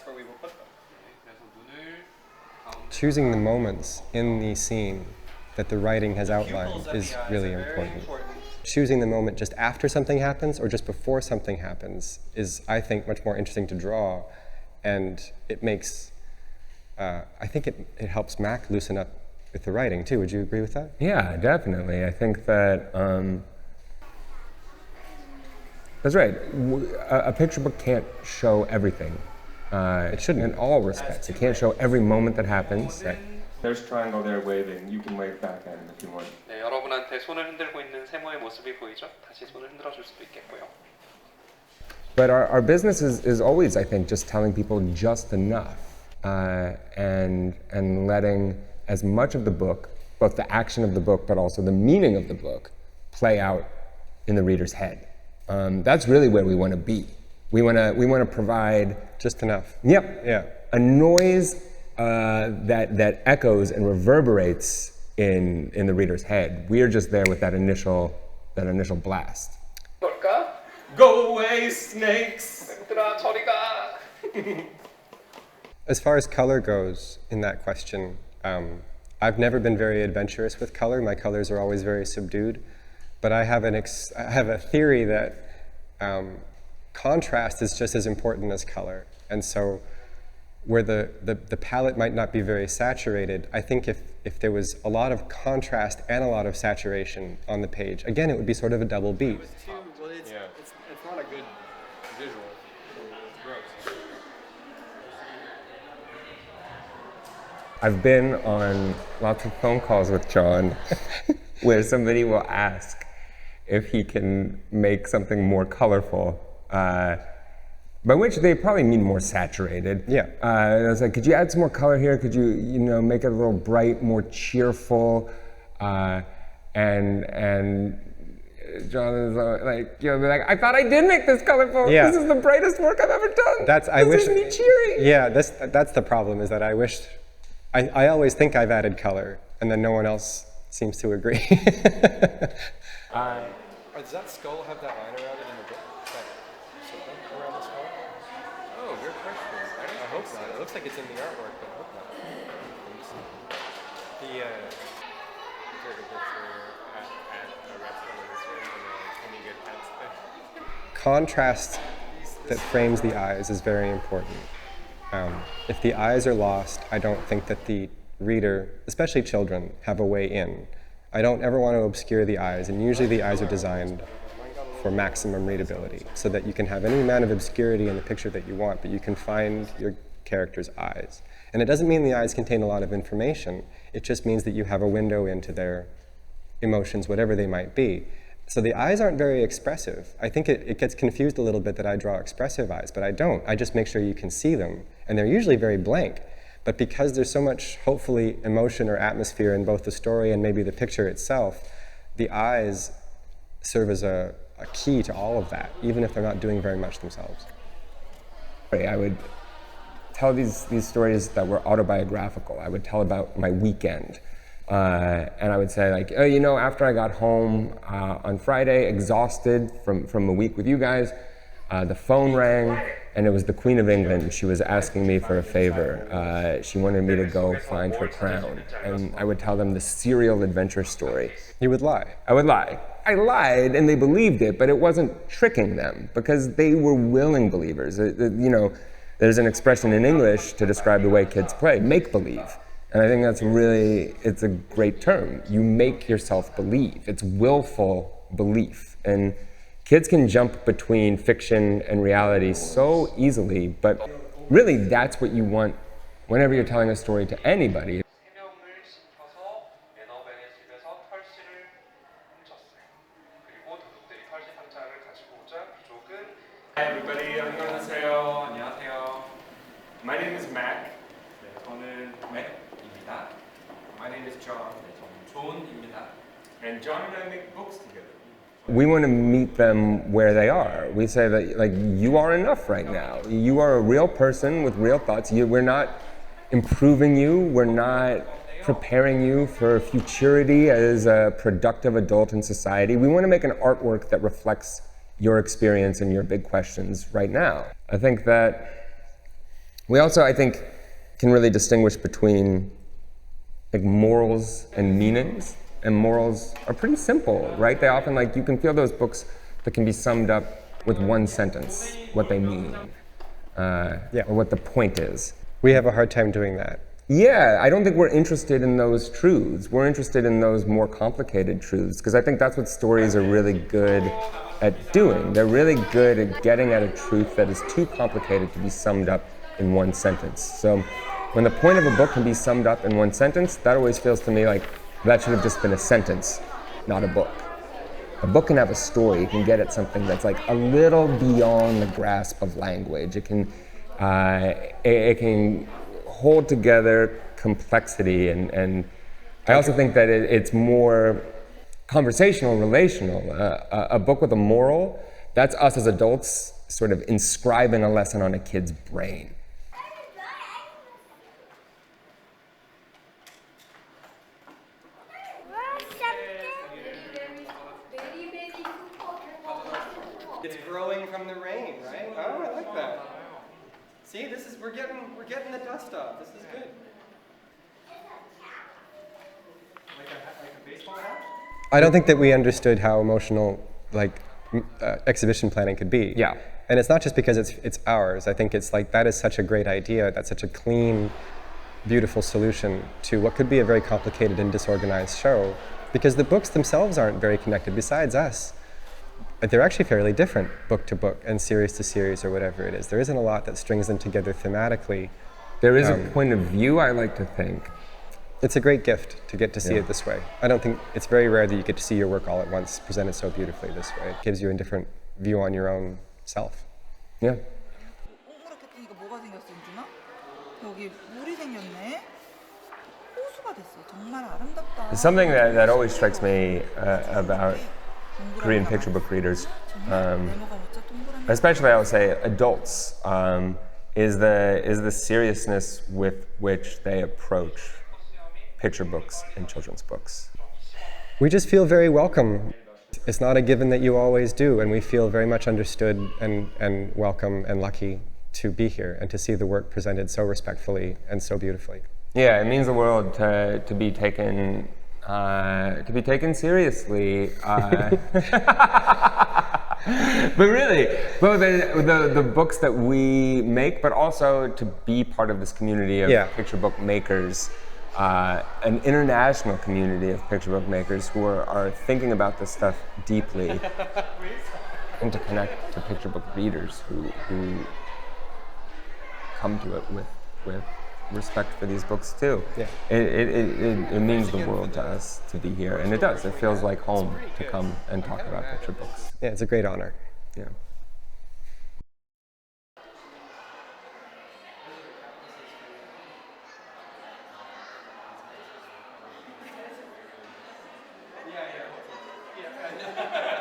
that's where we will put them. Choosing the moments in the scene that the writing has outlined is really important. Choosing the moment just after something happens or just before something happens is, I think, much more interesting to draw, and it makes, I think it helps Mac loosen up with the writing too. Would you agree with that? Yeah, definitely. I think that that's right. A picture book can't show everything. It shouldn't. In all respects. It can't show every moment that happens. Right. There's triangle there waving. You can wave back at him if you want. 네, 여러분한테 손을 흔들고 있는 세모의 모습이 보이죠? 다시 손을 흔들어 줄 수도 있겠고요. But our business is always, I think, just telling people just enough, and letting as much of the book, both the action of the book, but also the meaning of the book, play out in the reader's head. That's really where we want to be. We want to provide just enough. Yep. Yeah. A noise that echoes and reverberates in the reader's head. We are just there with that initial blast. 뭘까? Go away, snakes! 얘들아, 저리 가! As far as color goes in that question, I've never been very adventurous with color. My colors are always very subdued. But I have a theory that contrast is just as important as color. And so where the palette might not be very saturated, I think if there was a lot of contrast and a lot of saturation on the page, again, it would be sort of a double beat. It's not a good visual. It's gross. I've been on lots of phone calls with John where somebody will ask if he can make something more colorful, by which they probably mean more saturated. Yeah. I was like, could you add some more color here? Could you make it a little bright, more cheerful? And John is like, I thought I did make this colorful. Yeah. This is the brightest work I've ever done. I wish. This is me cheering. Yeah, that's the problem, is that I wish. I always think I've added color, and then no one else seems to agree. Does that skull have that line around it in the book? That something around the skull? Oh, good question. I hope not. It looks like it's in the artwork, but I hope not. Let me see. Took a picture at a restaurant in this room, and any good pets there. Contrast that frames the eyes is very important. If the eyes are lost, I don't think that the reader, especially children, have a way in. I don't ever want to obscure the eyes, and usually the eyes are designed for maximum readability, so that you can have any amount of obscurity in the picture that you want, but you can find your character's eyes. And it doesn't mean the eyes contain a lot of information, it just means that you have a window into their emotions, whatever they might be. So the eyes aren't very expressive. I think it gets confused a little bit that I draw expressive eyes, but I don't. I just make sure you can see them, and they're usually very blank. But because there's so much, hopefully, emotion or atmosphere in both the story and maybe the picture itself, the eyes serve as a key to all of that, even if they're not doing very much themselves. I would tell these stories that were autobiographical. I would tell about my weekend. And I would say, like, oh, after I got home on Friday, exhausted from a week with you guys, the phone rang, and it was the Queen of England. She was asking me for a favor. She wanted me to go find her crown. And I would tell them the serial adventure story. You would lie. I would lie. I lied, and they believed it, but it wasn't tricking them, because they were willing believers. There's an expression in English to describe the way kids play, make-believe. And I think it's a great term. You make yourself believe. It's willful belief. And kids can jump between fiction and reality so easily, but really that's what you want whenever you're telling a story to anybody. Hi everybody, 안녕하세요. 안녕하세요. My name is Mac. 네, 저는 Mac입니다. My name is John. 네, 저는 John입니다. And John and I make books together. We want to meet them where they are. We say that, like, you are enough right now. You are a real person with real thoughts. We're not improving you. We're not preparing you for futurity as a productive adult in society. We want to make an artwork that reflects your experience and your big questions right now. I think that We also, I think, can really distinguish between like morals and meanings. And morals are pretty simple, right? They often, like, you can feel those books that can be summed up with one sentence, what they mean, or what the point is. We have a hard time doing that. Yeah, I don't think we're interested in those truths. We're interested in those more complicated truths, because I think that's what stories are really good at doing. They're really good at getting at a truth that is too complicated to be summed up in one sentence. So when the point of a book can be summed up in one sentence, that always feels to me like that should have just been a sentence, not a book. A book can have a story. It can get at something that's like a little beyond the grasp of language. It can hold together complexity, and I also think that it's more conversational, relational. A book with a moral, that's us as adults sort of inscribing a lesson on a kid's brain. It's growing from the rain, right? Oh, I like that. See, we're getting the dust off. This is good. Like a baseball hat? I don't think that we understood how emotional, exhibition planning could be. Yeah. And it's not just because it's ours. I think it's like, that is such a great idea. That's such a clean, beautiful solution to what could be a very complicated and disorganized show, because the books themselves aren't very connected. Besides us, they're actually fairly different, book to book and series to series, or whatever it is. There isn't a lot that strings them together thematically. There is a point of view, I like to think. It's a great gift to get to see it this way. I don't think, it's very rare that you get to see your work all at once presented so beautifully this way. It gives you a different view on your own self. Yeah. 동그랗게 뜨니까 뭐가 생겼어, 윤준아? 여기 물이 생겼네. 호수가 됐어. 정말 아름답다. Something that always strikes me about Korean picture book readers, especially I would say adults, is the seriousness with which they approach picture books and children's books. We just feel very welcome. It's not a given that you always do, and we feel very much understood and welcome and lucky to be here and to see the work presented so respectfully and so beautifully. Yeah, it means the world to be taken seriously. But really, both the books that we make, but also to be part of this community of picture book makers, an international community of picture book makers who are thinking about this stuff deeply, and to connect to picture book readers who come to it with respect for these books too. Yeah. It means the world to us to be here, and it does. It feels like home to come and talk about picture books. Yeah, it's a great honor. Yeah. Yeah.